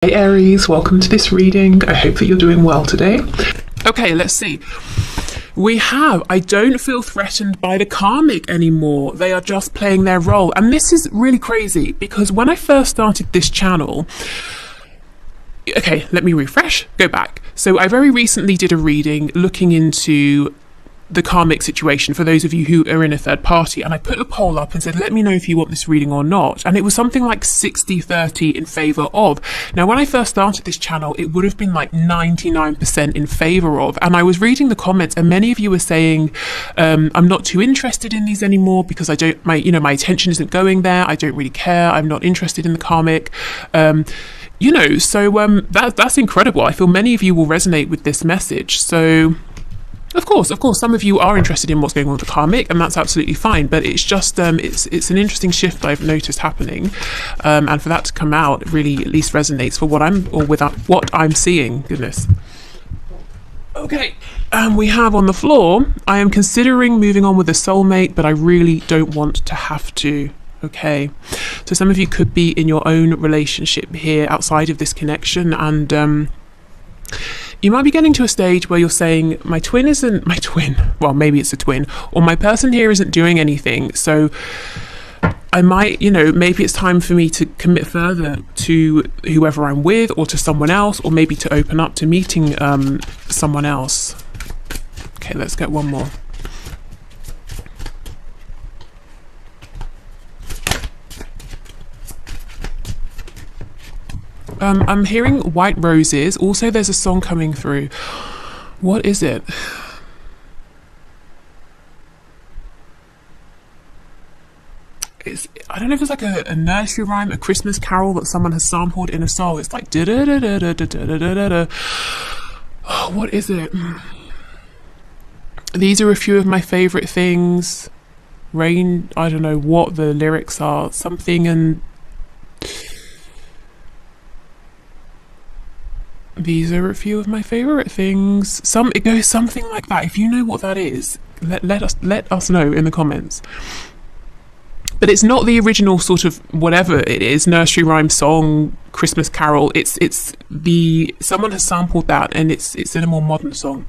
Hey Aries, welcome to this reading. I hope that you're doing well today. Okay, let's see. We have, I don't feel threatened by the karmic anymore. They are just playing their role. And this is really crazy because when I first started this channel, okay, let me refresh, go back. So I very recently did a reading looking into the karmic situation for those of you who are in a third party, and I put a poll up and said, let me know if you want this reading or not, and it was something like 60-30 in favor of. Now when I first started this channel, it would have been like 99% in favor of, and I was reading the comments and many of you were saying I'm not too interested in these anymore because I don't, my attention isn't going there, I don't really care, I'm not interested in the karmic. That's incredible. I feel many of you will resonate with this message. So Of course, some of you are interested in what's going on with the karmic, and that's absolutely fine. But it's just, it's an interesting shift I've noticed happening, and for that to come out, it really at least resonates for what I'm seeing. Goodness. Okay, we have on the floor, I am considering moving on with a soulmate, but I really don't want to have to. Okay, so some of you could be in your own relationship here outside of this connection, and you might be getting to a stage where you're saying, my twin isn't my twin, well, maybe it's a twin, or my person here isn't doing anything, so I might, maybe it's time for me to commit further to whoever I'm with, or to someone else, or maybe to open up to meeting someone else. Okay, let's get one more. I'm hearing white roses. Also, there's a song coming through. What is it? I don't know if it's like a nursery rhyme, a Christmas carol that someone has sampled in a song. It's like da da da da da da da da da. Oh, what is it? These are a few of my favorite things. Rain, I don't know what the lyrics are. Something and these are a few of my favorite things. It goes something like that. If you know what that is, let us know in the comments. But it's not the original sort of whatever it is, nursery rhyme song, Christmas carol. Someone has sampled that, and it's in a more modern song.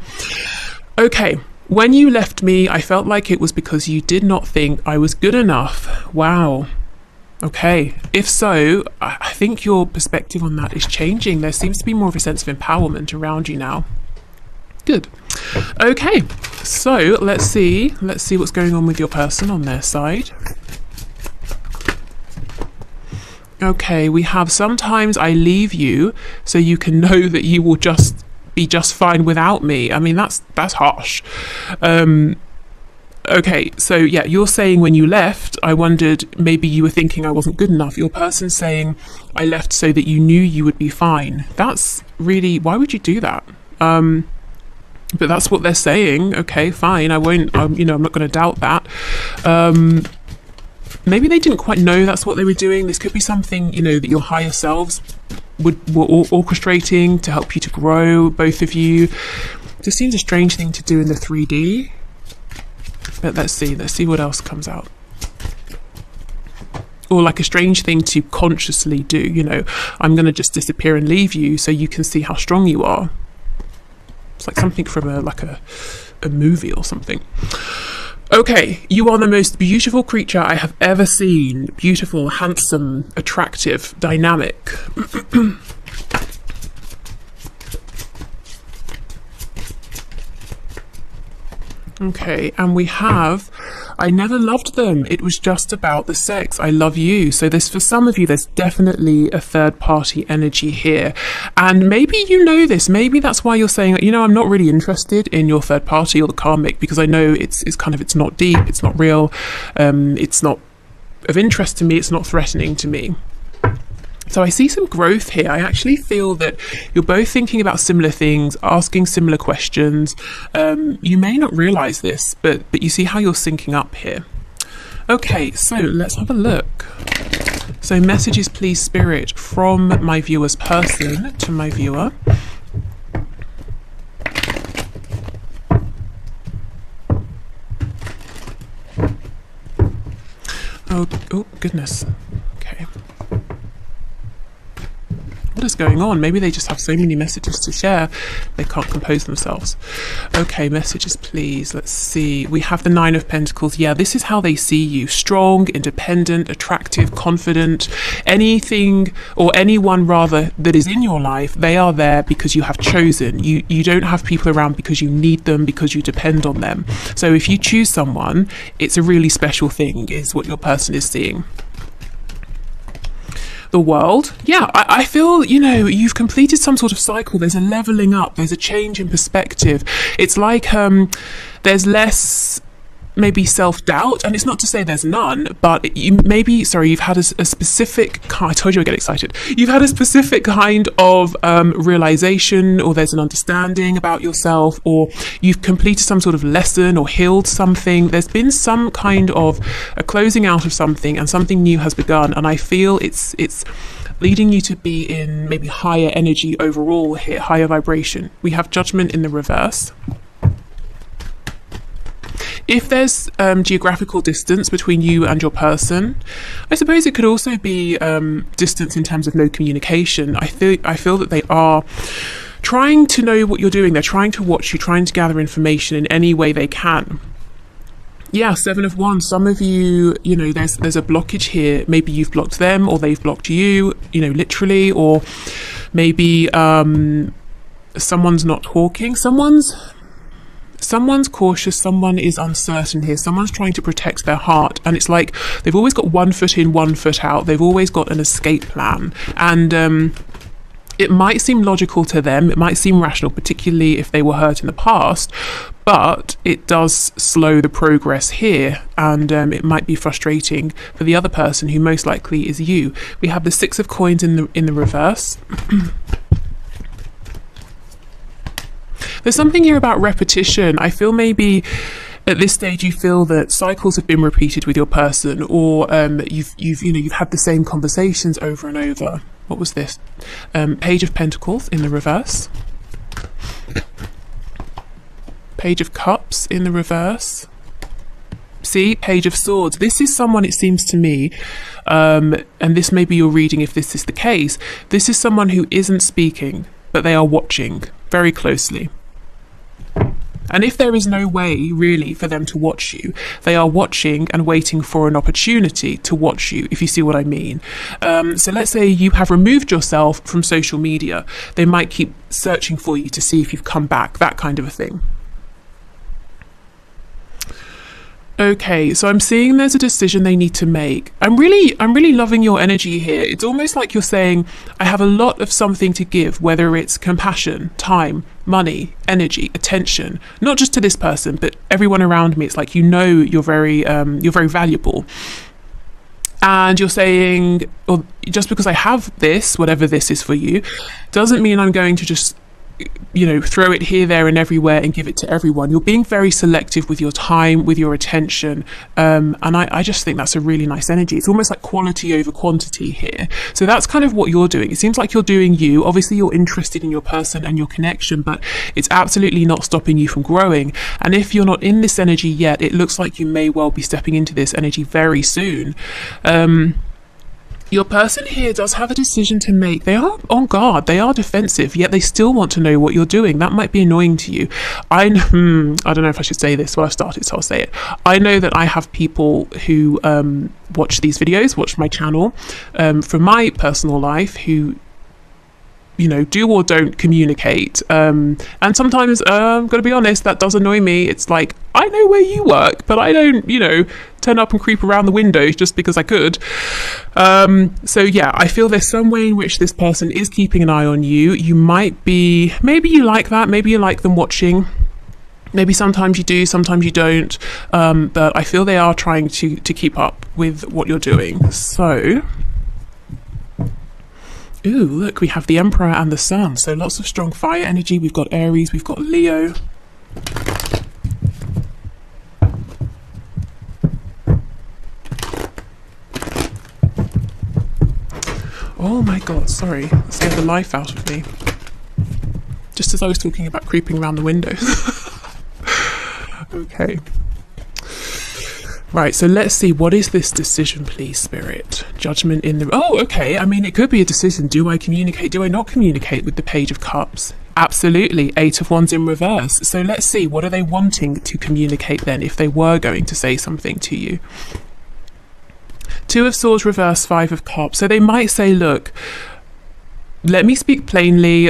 Okay, when you left me, I felt like it was because you did not think I was good enough. Wow. Okay, if so, I think your perspective on that is changing. There seems to be more of a sense of empowerment around you now. Good. Okay, so let's see what's going on with your person on their side. Okay, we have sometimes I leave you so you can know that you will just be just fine without me. I mean, that's harsh. Okay, so yeah, you're saying when you left, I wondered maybe you were thinking I wasn't good enough. Your person saying I left so that you knew you would be fine. That's really, why would you do that? But that's what they're saying. Okay, fine. I won't, I'm not going to doubt that. Maybe they didn't quite know that's what they were doing. This could be something, that your higher selves were orchestrating to help you to grow, both of you. This seems a strange thing to do in the 3D. But let's see what else comes out. Or like a strange thing to consciously do, I'm going to just disappear and leave you so you can see how strong you are. It's like something from a movie or something. Okay, you are the most beautiful creature I have ever seen. Beautiful, handsome, attractive, dynamic. Okay, and we have, I never loved them. It was just about the sex. I love you. So for some of you, there's definitely a third party energy here. And maybe you know this. Maybe that's why you're saying, I'm not really interested in your third party or the karmic, because I know it's not deep, it's not real, it's not of interest to me, it's not threatening to me. So I see some growth here. I actually feel that you're both thinking about similar things, asking similar questions. You may not realize this, but you see how you're syncing up here. Okay, so let's have a look. So messages, please, Spirit, from my viewer's person to my viewer. Oh goodness. Okay. What is going on? Maybe they just have so many messages to share, they can't compose themselves. Okay, messages, please. Let's see. We have the Nine of Pentacles. Yeah, this is how they see you. Strong, independent, attractive, confident. Anything or anyone rather that is in your life, they are there because you have chosen. You don't have people around because you need them, because you depend on them. So if you choose someone, it's a really special thing, is what your person is seeing. The World. Yeah, I feel, you know, you've completed some sort of cycle. There's a leveling up. There's a change in perspective. It's like there's less maybe self-doubt, and it's not to say there's none, but you maybe, sorry, you've had a specific, I told you I get excited, you've had a specific kind of realization, or there's an understanding about yourself, or you've completed some sort of lesson or healed something. There's been some kind of a closing out of something, and something new has begun, and I feel it's leading you to be in maybe higher energy overall here, higher vibration. We have Judgment in the reverse. If there's geographical distance between you and your person, I suppose it could also be distance in terms of no communication. I feel that they are trying to know what you're doing. They're trying to watch you, trying to gather information in any way they can. Yeah, Seven of Wands. Some of you, you know, there's a blockage here. Maybe you've blocked them, or they've blocked you, you know, literally, or maybe someone's not talking. Someone's cautious, someone is uncertain here, someone's trying to protect their heart, and it's like they've always got one foot in, one foot out. They've always got an escape plan, and it might seem logical to them, it might seem rational, particularly if they were hurt in the past, but it does slow the progress here, and it might be frustrating for the other person, who most likely is you. We have the Six of Coins in the reverse. There's something here about repetition. I feel maybe at this stage you feel that cycles have been repeated with your person, or you've had the same conversations over and over. What was this? Page of Pentacles in the reverse. Page of Cups in the reverse. See, Page of Swords. This is someone, it seems to me, and this may be your reading if this is the case, this is someone who isn't speaking, but they are watching very closely. And if there is no way really for them to watch you, they are watching and waiting for an opportunity to watch you, if you see what I mean. So let's say you have removed yourself from social media. They might keep searching for you to see if you've come back, that kind of a thing. Okay, so I'm seeing there's a decision they need to make. I'm really loving your energy here. It's almost like you're saying, I have a lot of something to give, whether it's compassion, time, money, energy, attention, not just to this person, but everyone around me. It's like, you know, you're very valuable. And you're saying, well, just because I have this, whatever this is for you, doesn't mean I'm going to just, you know, throw it here, there and everywhere and give it to everyone. You're being very selective with your time, with your attention, and I just think that's a really nice energy. It's almost like quality over quantity here. So that's kind of what you're doing. It seems like you're doing you. Obviously you're interested in your person and your connection, but it's absolutely not stopping you from growing. And if you're not in this energy yet, it looks like you may well be stepping into this energy very soon. Your person here does have a decision to make. They are on guard, they are defensive, yet they still want to know what you're doing. That might be annoying to you. I don't know if I should say this, well, I started, so I'll say it. I know that I have people who watch these videos, watch my channel, from my personal life, who, you know, do or don't communicate. And sometimes, I'm going to be honest, that does annoy me. It's like, I know where you work, but I don't, you know, turn up and creep around the windows just because I could. So yeah, I feel there's some way in which this person is keeping an eye on you. You might be, maybe you like that, maybe you like them watching. Maybe sometimes you do, sometimes you don't. But I feel they are trying to keep up with what you're doing. So, ooh, look, we have the Emperor and the Sun. So lots of strong fire energy. We've got Aries, we've got Leo. Oh my God, sorry, that scared the life out of me. Just as I was talking about creeping around the windows. Okay. Right, so let's see, what is this decision, please, Spirit? Judgment in the... Oh, okay, I mean, it could be a decision. Do I communicate? Do I not communicate with the Page of Cups? Absolutely. 8 of Wands in reverse. So let's see, what are they wanting to communicate then, if they were going to say something to you? 2 of Swords reverse, 5 of Cups. So they might say, look, let me speak plainly.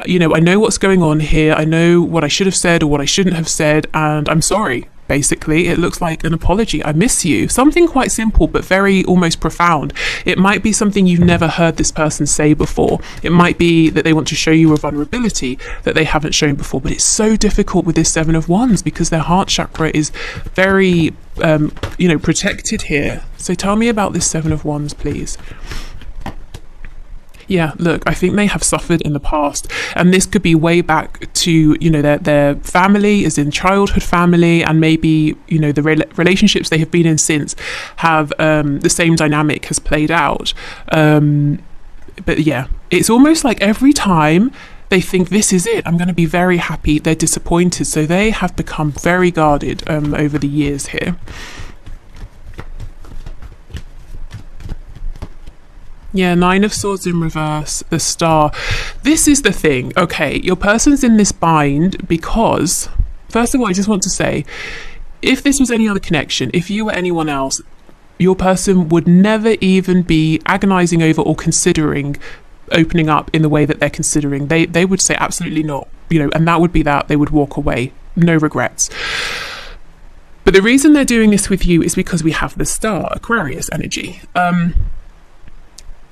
You know, I know what's going on here. I know what I should have said or what I shouldn't have said, and I'm sorry. Basically, it looks like an apology. I miss you. Something quite simple, but very almost profound. It might be something you've never heard this person say before. It might be that they want to show you a vulnerability that they haven't shown before, but it's so difficult with this 7 of Wands because their heart chakra is very, protected here. So tell me about this 7 of Wands, please. Yeah, look, I think they have suffered in the past, and this could be way back to, you know, their family, as in childhood family, and maybe, you know, the relationships they have been in since have the same dynamic has played out. But yeah, it's almost like every time they think this is it, I'm going to be very happy, they're disappointed. So they have become very guarded over the years here. Yeah, 9 of Swords in reverse, the Star. This is the thing. Okay, your person's in this bind because, first of all, I just want to say, if this was any other connection, if you were anyone else, your person would never even be agonizing over or considering opening up in the way that they're considering. They would say absolutely not, you know, and that would be that. They would walk away, no regrets. But the reason they're doing this with you is because we have the Star, Aquarius energy.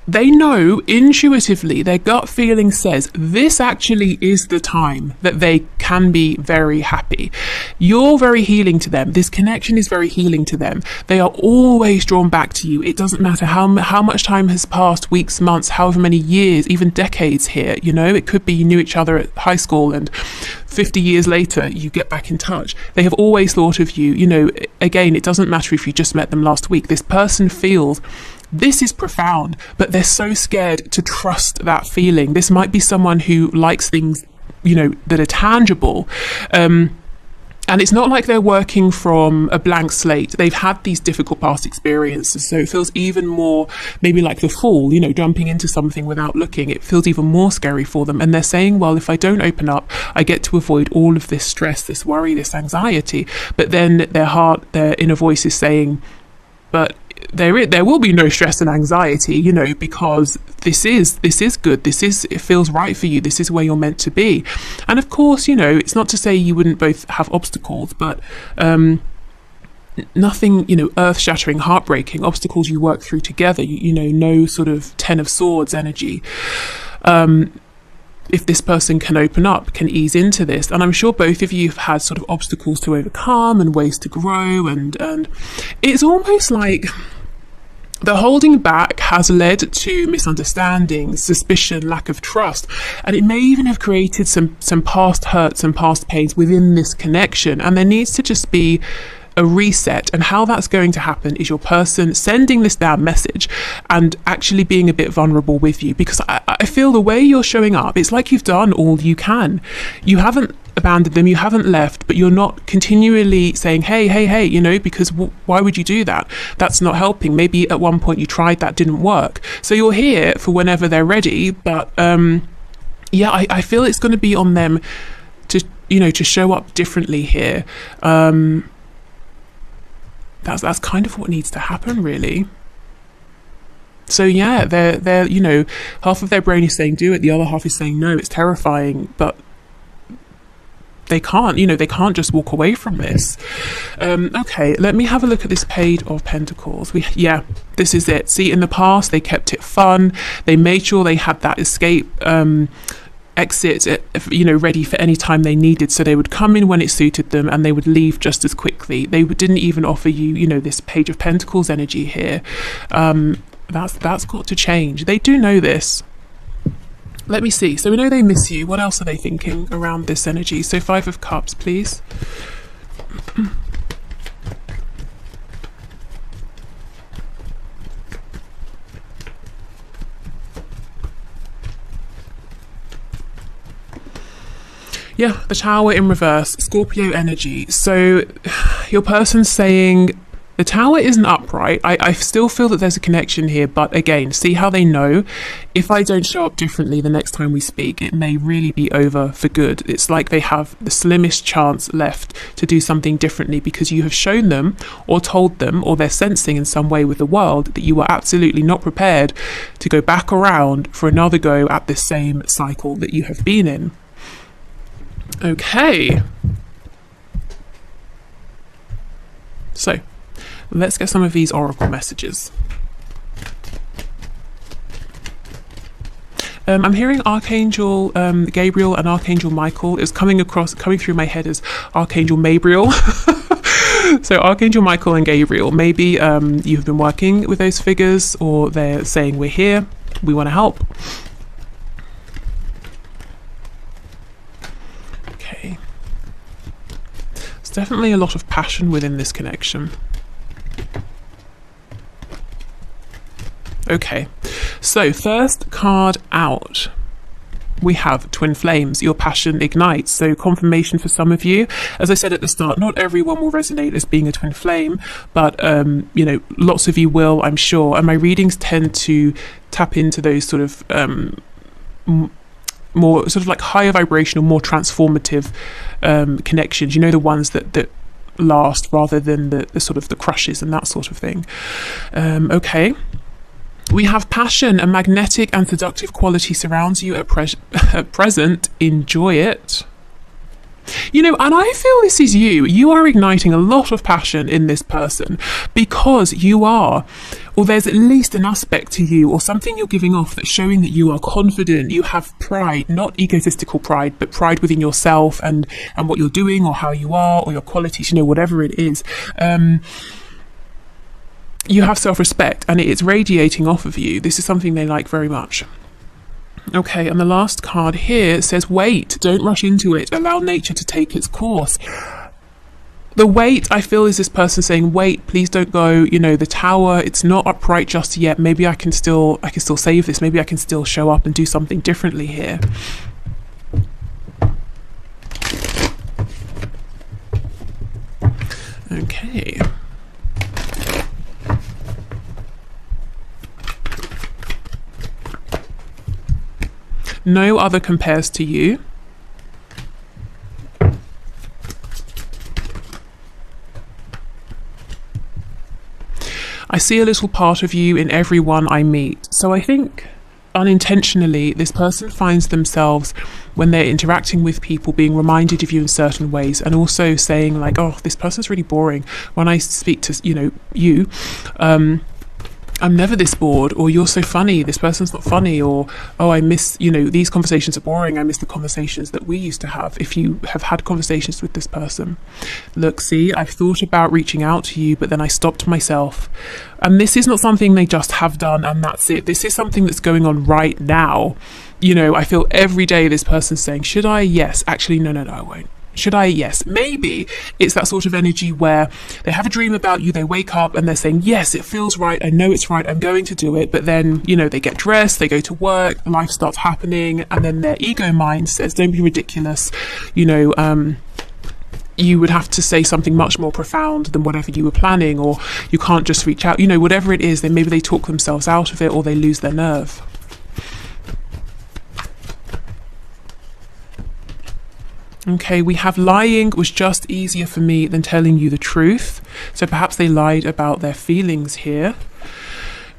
They know intuitively, their gut feeling says this actually is the time that they can be very happy. You're very healing to them. This connection is very healing to them. They are always drawn back to you. It doesn't matter how much time has passed, weeks, months, however many years, even decades here. You know, it could be you knew each other at high school and 50 years later you get back in touch. They have always thought of you. You know, again, it doesn't matter if you just met them last week. This person feels this is profound, but they're so scared to trust that feeling. This might be someone who likes things, you know, that are tangible. And it's not like they're working from a blank slate. They've had these difficult past experiences. So it feels even more maybe like the Fool, you know, jumping into something without looking. It feels even more scary for them. And they're saying, well, if I don't open up, I get to avoid all of this stress, this worry, this anxiety. But then their heart, their inner voice is saying, but there will be no stress and anxiety, you know, because this is good. It feels right for you. This is where you're meant to be. And of course, you know, it's not to say you wouldn't both have obstacles, but nothing, you know, earth-shattering, heartbreaking obstacles you work through together. You know, no sort of 10 of Swords energy. If this person can open up, can ease into this. And I'm sure both of you have had sort of obstacles to overcome and ways to grow. And it's almost like the holding back has led to misunderstandings, suspicion, lack of trust. And it may even have created some past hurts and past pains within this connection. And there needs to just be a reset, and how that's going to happen is your person sending this down message and actually being a bit vulnerable with you, because I feel the way you're showing up, it's like you've done all you can. You haven't abandoned them, you haven't left, but you're not continually saying, hey, you know, because why would you do that? That's not helping. Maybe at one point you tried, that didn't work. So you're here for whenever they're ready, but yeah, I feel it's going to be on them to, you know, to show up differently here. That's kind of what needs to happen, really. So yeah, they're you know, half of their brain is saying do it, the other half is saying no, it's terrifying, but they can't, you know, they can't just walk away from this. Okay, let me have a look at this Page of Pentacles. Yeah, this is it. See, in the past they kept it fun. They made sure they had that escape exit, you know, ready for any time they needed. So they would come in when it suited them and they would leave just as quickly. They didn't even offer you, you know, this Page of Pentacles energy here. That's got to change. They do know this. Let me see. So we know they miss you. What else are they thinking around this energy? So 5 of Cups, please. Yeah, the Tower in reverse, Scorpio energy. So your person's saying, The Tower isn't upright. I still feel that there's a connection here, but again, see how they know if I don't show up differently the next time we speak, it may really be over for good. It's like they have the slimmest chance left to do something differently because you have shown them or told them, or they're sensing in some way with the world, that you are absolutely not prepared to go back around for another go at this same cycle that you have been in. Okay. So, let's get some of these oracle messages. I'm hearing Archangel Gabriel and Archangel Michael. It's coming through my head as Archangel Mabriel. So Archangel Michael and Gabriel, maybe you've been working with those figures, or they're saying, we're here, we want to help. Okay. There's definitely a lot of passion within this connection. Okay, so first card out, we have Twin Flames. Your passion ignites. So confirmation for some of you. As I said at the start, not everyone will resonate as being a twin flame, but you know, lots of you will, I'm sure. And my readings tend to tap into those sort of more sort of like higher vibrational, more transformative connections. You know, the ones that last rather than the sort of the crushes and that sort of thing. Okay. We have passion. A magnetic and seductive quality surrounds you at present. Enjoy it. You know, and I feel this is you. You are igniting a lot of passion in this person because you are, or there's at least an aspect to you or something you're giving off that's showing that you are confident. You have pride, not egotistical pride, but pride within yourself and what you're doing or how you are or your qualities, you know, whatever it is. You have self-respect and it's radiating off of you. This is something they like very much. Okay, and the last card here says, wait, don't rush into it. Allow nature to take its course. The wait, I feel, is this person saying, wait, please don't go. You know, the Tower, it's not upright just yet. Maybe I can still save this. Maybe I can still show up and do something differently here. Okay. No other compares to you. I see a little part of you in everyone I meet. So I think unintentionally this person finds themselves, when they're interacting with people, being reminded of you in certain ways, and also saying like, oh, this person's really boring. When I speak to, you know, you, I'm never this bored, or you're so funny, this person's not funny, or oh, I miss, you know, these conversations are boring, I miss the conversations that we used to have. If you have had conversations with this person, look, see, I've thought about reaching out to you, but then I stopped myself. And this is not something they just have done and that's it. This is something that's going on right now. You know, I feel every day this person's saying, should I? Yes. Actually, no, I won't. Should I? Yes. Maybe it's that sort of energy where they have a dream about you, they wake up and they're saying, yes, it feels right, I know it's right, I'm going to do it. But then, you know, they get dressed, they go to work, life starts happening, and then their ego mind says, don't be ridiculous. You know, you would have to say something much more profound than whatever you were planning, or you can't just reach out, you know, whatever it is, then maybe they talk themselves out of it, or they lose their nerve. Okay, we have lying was just easier for me than telling you the truth. So perhaps they lied about their feelings here.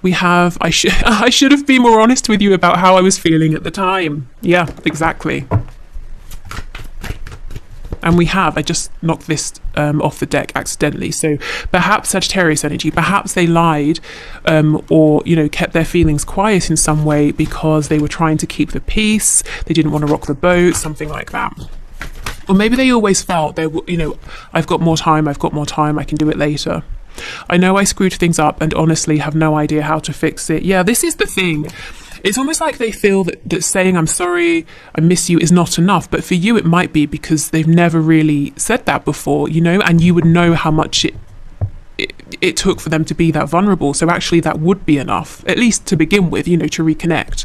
We have, I should have been more honest with you about how I was feeling at the time. Yeah, exactly. And we have, I just knocked this off the deck accidentally. So perhaps Sagittarius energy, perhaps they lied or, you know, kept their feelings quiet in some way because they were trying to keep the peace. They didn't want to rock the boat, something like that. Or maybe they always felt they were, you know, I've got more time, I can do it later. I know I screwed things up and honestly have no idea how to fix it. Yeah, this is the thing. It's almost like they feel that saying I'm sorry, I miss you is not enough. But for you, it might be because they've never really said that before, you know, and you would know how much it took for them to be that vulnerable. So actually that would be enough, at least to begin with, you know, to reconnect.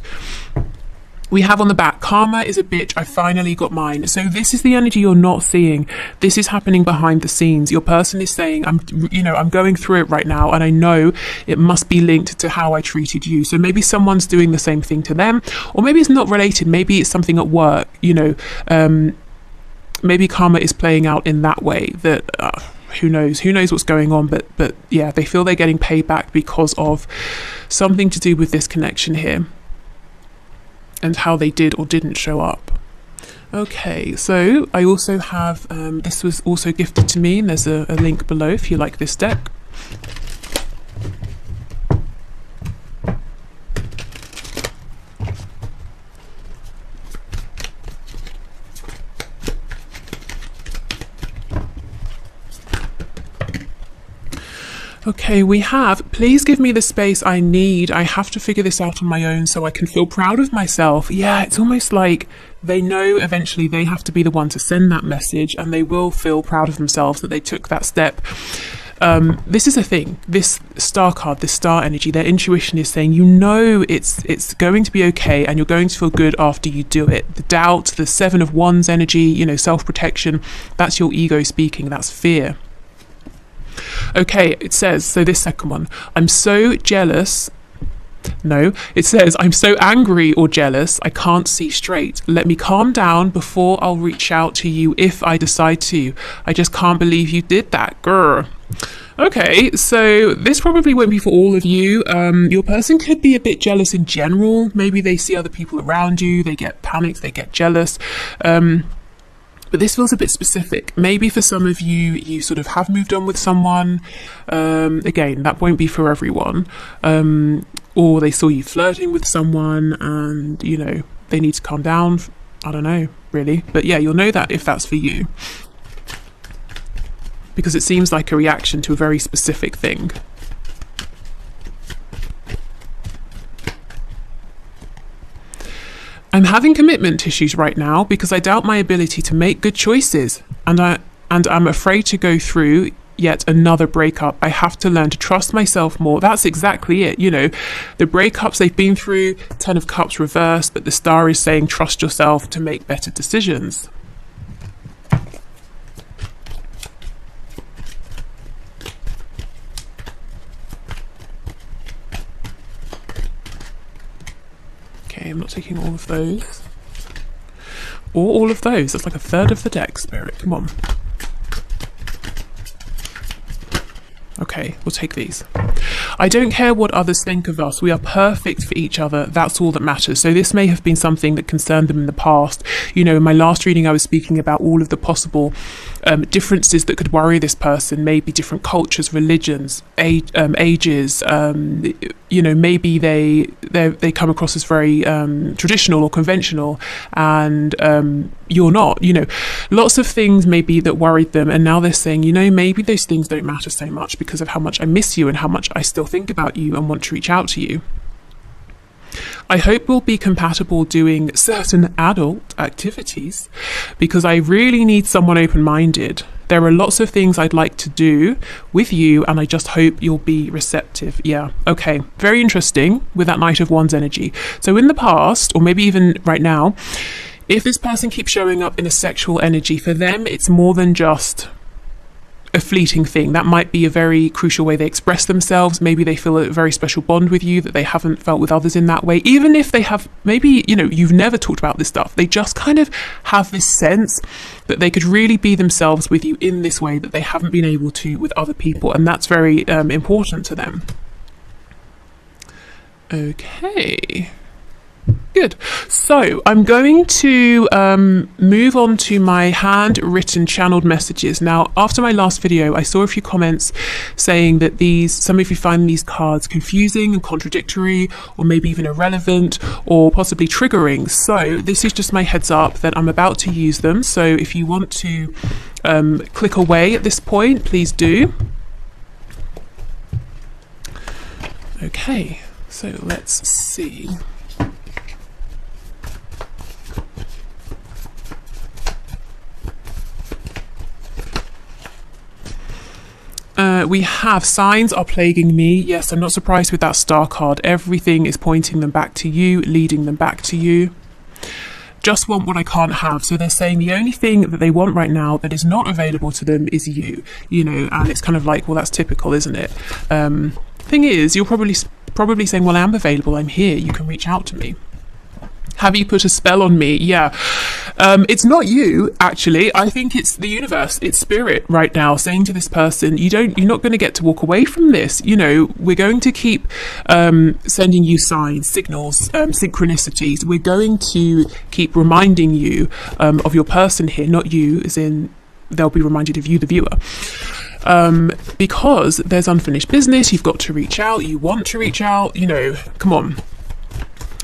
We have on the back, karma is a bitch, I finally got mine. So this is the energy you're not seeing. This is happening behind the scenes. Your person is saying, I'm going through it right now, and I know it must be linked to how I treated you. So maybe someone's doing the same thing to them, or maybe it's not related. Maybe it's something at work, maybe karma is playing out in that way that, who knows what's going on, but yeah, they feel they're getting paid back because of something to do with this connection here and how they did or didn't show up. Okay, so I also have, this was also gifted to me, and there's a link below if you like this deck. Okay, we have, please give me the space I need. I have to figure this out on my own so I can feel proud of myself. Yeah, it's almost like they know eventually they have to be the one to send that message, and they will feel proud of themselves that they took that step. This is a thing, this star card, this star energy, their intuition is saying, it's going to be okay, and you're going to feel good after you do it. The doubt, the 7 of Wands energy, self-protection, that's your ego speaking, that's fear. Okay, it says, so this second one, I'm so jealous. No, it says, I'm so angry or jealous, I can't see straight. Let me calm down before I'll reach out to you if I decide to. I just can't believe you did that, grr. Okay, so this probably won't be for all of you. Your person could be a bit jealous in general. Maybe they see other people around you, they get panicked, they get jealous. But this feels a bit specific. Maybe for some of you, you sort of have moved on with someone. Again, that won't be for everyone. Or they saw you flirting with someone and, they need to calm down. I don't know, really. But yeah, you'll know that if that's for you. Because it seems like a reaction to a very specific thing. I'm having commitment issues right now because I doubt my ability to make good choices, and I'm afraid to go through yet another breakup. I have to learn to trust myself more. That's exactly it. The breakups they've been through, 10 of Cups reversed, but the star is saying trust yourself to make better decisions. I'm not taking all of those. Or all of those. That's like a third of the deck, Spirit. Come on. Okay, we'll take these. I don't care what others think of us. We are perfect for each other. That's all that matters. So this may have been something that concerned them in the past. In my last reading, I was speaking about all of the possible differences that could worry this person. Maybe different cultures, religions, ages. Maybe they come across as very traditional or conventional, and you're not. Lots of things maybe that worried them, and now they're saying, maybe those things don't matter so much because of how much I miss you and how much I still think about you and want to reach out to you. I hope we'll be compatible doing certain adult activities because I really need someone open-minded. There are lots of things I'd like to do with you, and I just hope you'll be receptive. Yeah, okay, very interesting with that Knight of Wands energy. So in the past, or maybe even right now, if this person keeps showing up in a sexual energy, for them it's more than just a fleeting thing. That might be a very crucial way they express themselves. Maybe they feel a very special bond with you that they haven't felt with others in that way. Even if they have, maybe, you've never talked about this stuff. They just kind of have this sense that they could really be themselves with you in this way that they haven't been able to with other people. And that's very important to them. Okay. Good. So I'm going to move on to my handwritten channeled messages. Now, after my last video, I saw a few comments saying that some of you find these cards confusing and contradictory, or maybe even irrelevant, or possibly triggering. So this is just my heads up that I'm about to use them. So if you want to click away at this point, please do. Okay, so let's see. We have signs are plaguing me. Yes, I'm not surprised with that star card. Everything is pointing them back to you, leading them back to you. just want what I can't have. So they're saying the only thing that they want right now that is not available to them is you, you know, and it's kind of like, well, that's typical, isn't it? Thing is, you're probably saying, well, I am available, I'm here, you can reach out to me. Have you put a spell on me? Yeah. It's not you, actually. I think it's the universe, it's spirit right now saying to this person, you're not going to get to walk away from this. You know, we're going to keep sending you signs, signals, synchronicities. We're going to keep reminding you of your person here, not you, as in they'll be reminded of you, the viewer. Because there's unfinished business, you've got to reach out, you want to reach out, you know, come on.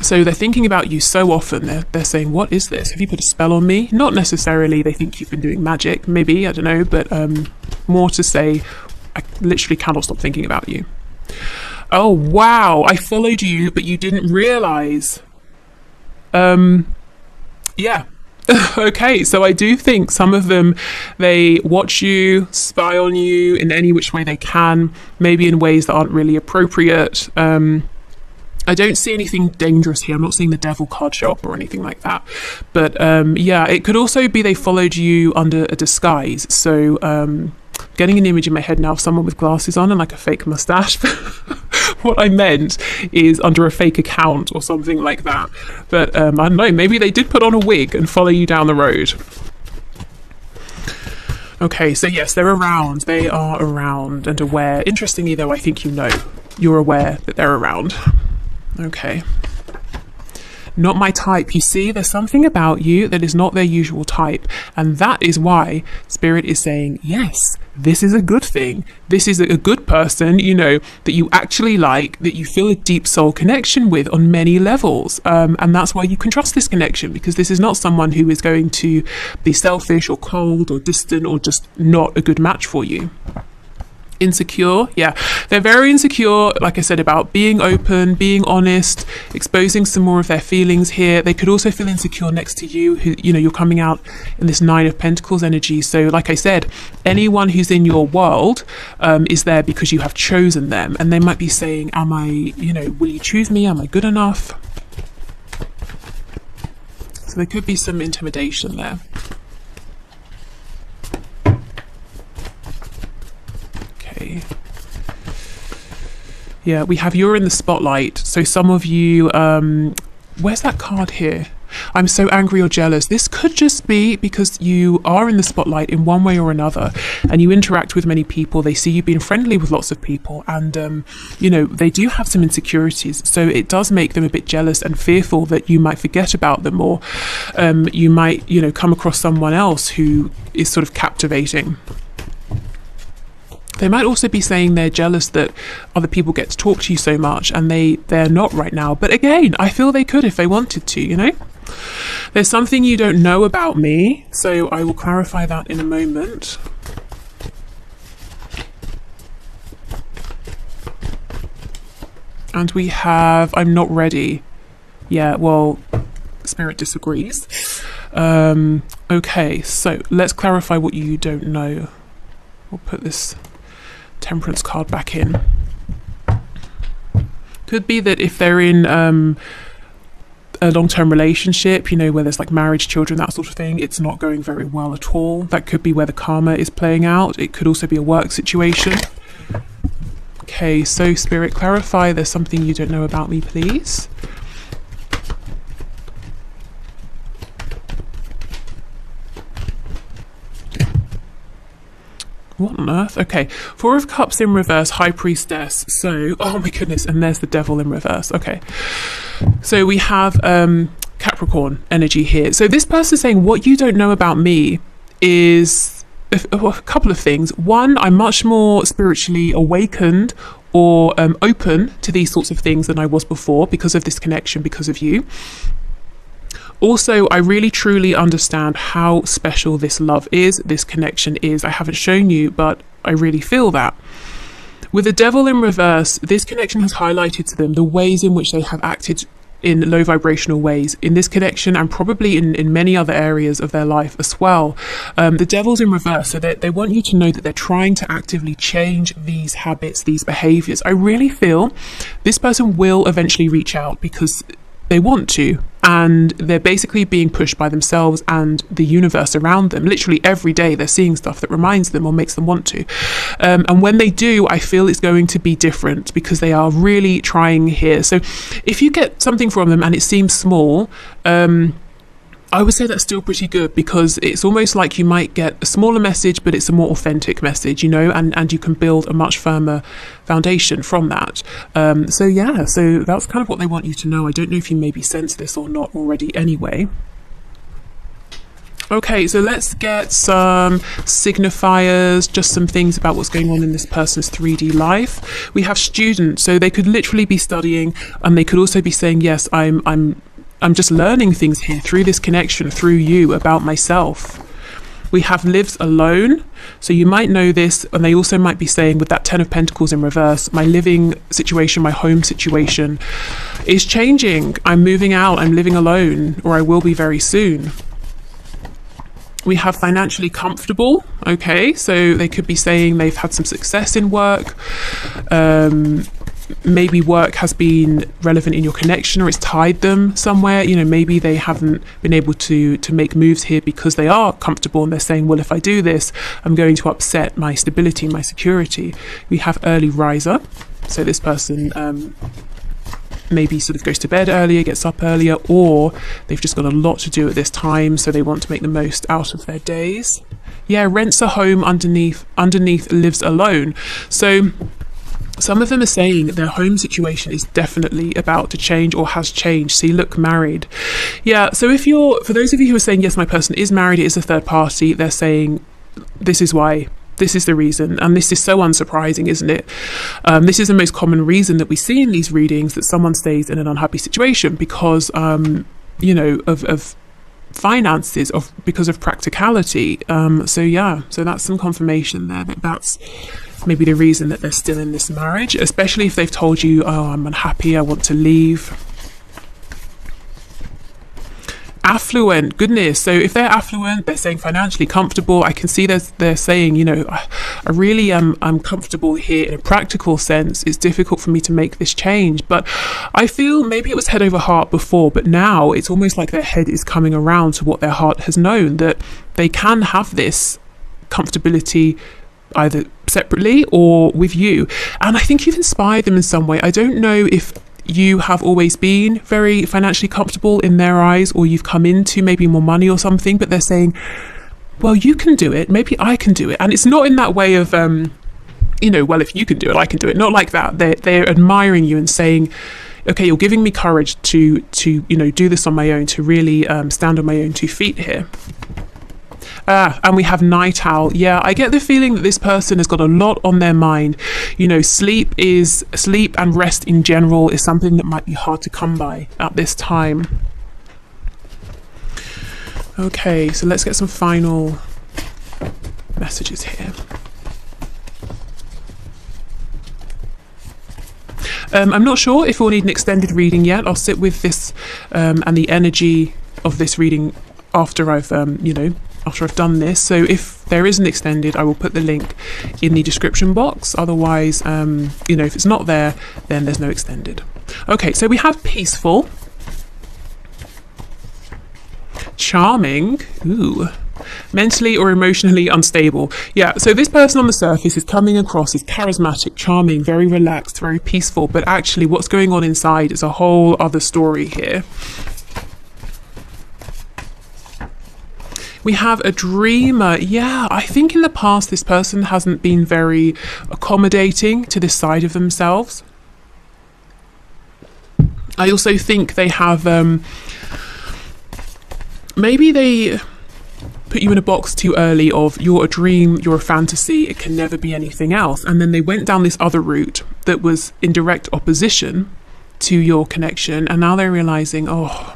So they're thinking about you so often, they're saying, what is this? Have you put a spell on me? Not necessarily they think you've been doing magic, maybe, I don't know, but more to say, I literally cannot stop thinking about you. Oh, wow, I followed you, but you didn't realise. Yeah. Okay, so I do think some of them, they watch you, spy on you in any which way they can, maybe in ways that aren't really appropriate. I don't see anything dangerous here. I'm not seeing the devil card show up or anything like that. But yeah, it could also be they followed you under a disguise. So getting an image in my head now of someone with glasses on and like a fake mustache. What I meant is under a fake account or something like that. But I don't know, maybe they did put on a wig and follow you down the road. Okay, so yes, they're around. They are around and aware. Interestingly though, I think you know. You're aware that they're around. Okay. Not my type. You see, there's something about you that is not their usual type. And that is why Spirit is saying, yes, this is a good thing. This is a good person, you know, that you actually like, that you feel a deep soul connection with on many levels. And that's why you can trust this connection, because this is not someone who is going to be selfish or cold or distant or just not a good match for you. Insecure, yeah, they're very insecure, like I said, about being open, being honest, exposing some more of their feelings here. They could also feel insecure next to you, who, you know, you're coming out in this 9 of Pentacles energy. So like I said, anyone who's in your world is there because you have chosen them, and they might be saying, am I, you know, will you choose me? Am I good enough? So there could be some intimidation there. Yeah, we have you're in the spotlight. So some of you, where's that card here? I'm so angry or jealous. This could just be because you are in the spotlight in one way or another, and you interact with many people. They see you being friendly with lots of people, and you know, they do have some insecurities. So it does make them a bit jealous and fearful that you might forget about them, or you might, you know, come across someone else who is sort of captivating. They might also be saying they're jealous that other people get to talk to you so much, and they're not right now. But again, I feel they could if they wanted to, you know? There's something you don't know about me, so I will clarify that in a moment. And we have, I'm not ready. Yeah, well, Spirit disagrees. Okay, so let's clarify what you don't know. We'll put this Temperance card back in. Could be that if they're in a long-term relationship, you know, where there's like marriage, children, that sort of thing, it's not going very well at all. That could be where the karma is playing out. It could also be a work situation. Okay, so Spirit, clarify there's something you don't know about me, please. What on earth? Okay, 4 of Cups in reverse, High Priestess. So, oh my goodness, and there's the Devil in reverse. Okay, so we have Capricorn energy here. So this person saying, what you don't know about me is a couple of things. One, I'm much more spiritually awakened or open to these sorts of things than I was before because of this connection, because of you. Also, I really truly understand how special this love is, this connection is. I haven't shown you, but I really feel that. With the Devil in reverse, this connection has highlighted to them the ways in which they have acted in low vibrational ways in this connection, and probably in many other areas of their life as well. The Devil's in reverse, so they want you to know that they're trying to actively change these habits, these behaviors. I really feel this person will eventually reach out because they want to, and they're basically being pushed by themselves and the universe around them. Literally every day they're seeing stuff that reminds them or makes them want to. And when they do, I feel it's going to be different because they are really trying here. So if you get something from them and it seems small, I would say that's still pretty good, because it's almost like you might get a smaller message, but it's a more authentic message, you know, and you can build a much firmer foundation from that. So yeah, so that's kind of what they want you to know. I don't know if you maybe sense this or not already anyway. Okay, so let's get some signifiers, just some things about what's going on in this person's 3D life. We have students, so they could literally be studying, and they could also be saying, yes, I'm just learning things here through this connection, through you, about myself. We have lives alone, so you might know this, and they also might be saying with that 10 of Pentacles in reverse, my living situation, my home situation is changing. I'm moving out, I'm living alone, or I will be very soon. We have financially comfortable. Okay, so they could be saying they've had some success in work. Maybe work has been relevant in your connection, or it's tied them somewhere. You know, maybe they haven't been able to make moves here because they are comfortable, and they're saying, well, if I do this, I'm going to upset my stability, my security. We have early riser, so this person maybe sort of goes to bed earlier, gets up earlier, or they've just got a lot to do at this time, so they want to make the most out of their days. Yeah, rents a home, underneath lives alone. So some of them are saying their home situation is definitely about to change or has changed. See, look, married. Yeah, so for those of you who are saying, yes, my person is married, it is a third party, they're saying, this is why. This is the reason, and this is so unsurprising, isn't it? This is the most common reason that we see in these readings, that someone stays in an unhappy situation because, you know, of finances, because of practicality. So yeah, so that's some confirmation there that that's maybe the reason that they're still in this marriage, especially if they've told you, oh, I'm unhappy, I want to leave. Affluent, goodness. So if they're affluent, they're saying financially comfortable. I can see they're saying, you know, I really I'm comfortable here in a practical sense. It's difficult for me to make this change, but I feel maybe it was head over heart before, but now it's almost like their head is coming around to what their heart has known, that they can have this comfortability either separately or with you. And I think you've inspired them in some way. I don't know if you have always been very financially comfortable in their eyes, or you've come into maybe more money or something, but they're saying, well, you can do it, maybe I can do it. And it's not in that way of you know, well, if you can do it, I can do it. Not like that. They're admiring you and saying, okay, you're giving me courage to you know, do this on my own, to really stand on my own 2 feet here. And we have night owl. Yeah, I get the feeling that this person has got a lot on their mind. You know, sleep and rest in general is something that might be hard to come by at this time. Okay, so let's get some final messages here. I'm not sure if we'll need an extended reading yet. I'll sit with this and the energy of this reading after I've you know, after I've done this. So if there is an extended, I will put the link in the description box. Otherwise, you know, if it's not there, then there's no extended. Okay, so we have peaceful, charming, ooh, mentally or emotionally unstable. Yeah, so this person on the surface is coming across as charismatic, charming, very relaxed, very peaceful, but actually what's going on inside is a whole other story here. We have a dreamer. Yeah, I think in the past this person hasn't been very accommodating to this side of themselves. I also think they have maybe they put you in a box too early of you're a dream, you're a fantasy, it can never be anything else. And then they went down this other route that was in direct opposition to your connection, and now they're realizing, oh,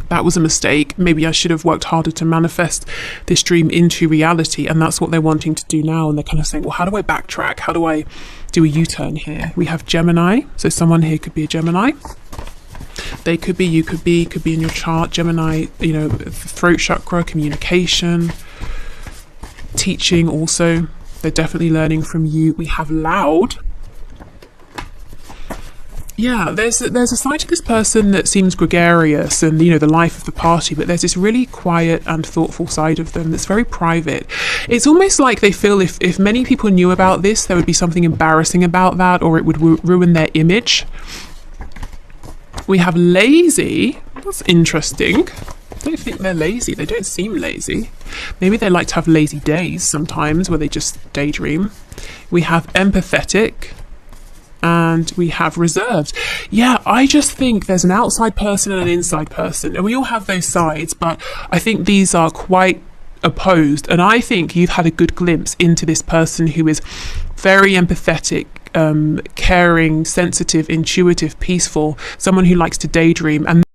that was a mistake. Maybe I should have worked harder to manifest this dream into reality. And that's what they're wanting to do now. And they're kind of saying, well, how do I backtrack? How do I do a U-turn here? We have Gemini. So someone here could be a Gemini. They could be, you could be in your chart. Gemini, you know, throat chakra, communication, teaching also. They're definitely learning from you. We have loud. Yeah, there's a side to this person that seems gregarious and, you know, the life of the party, but there's this really quiet and thoughtful side of them that's very private. It's almost like they feel if many people knew about this, there would be something embarrassing about that, or it would ruin their image. We have lazy. That's interesting. I don't think they're lazy. They don't seem lazy. Maybe they like to have lazy days sometimes where they just daydream. We have empathetic. And we have reserved. Yeah, I just think there's an outside person and an inside person, and we all have those sides, but I think these are quite opposed. And I think you've had a good glimpse into this person who is very empathetic, caring, sensitive, intuitive, peaceful, someone who likes to daydream. And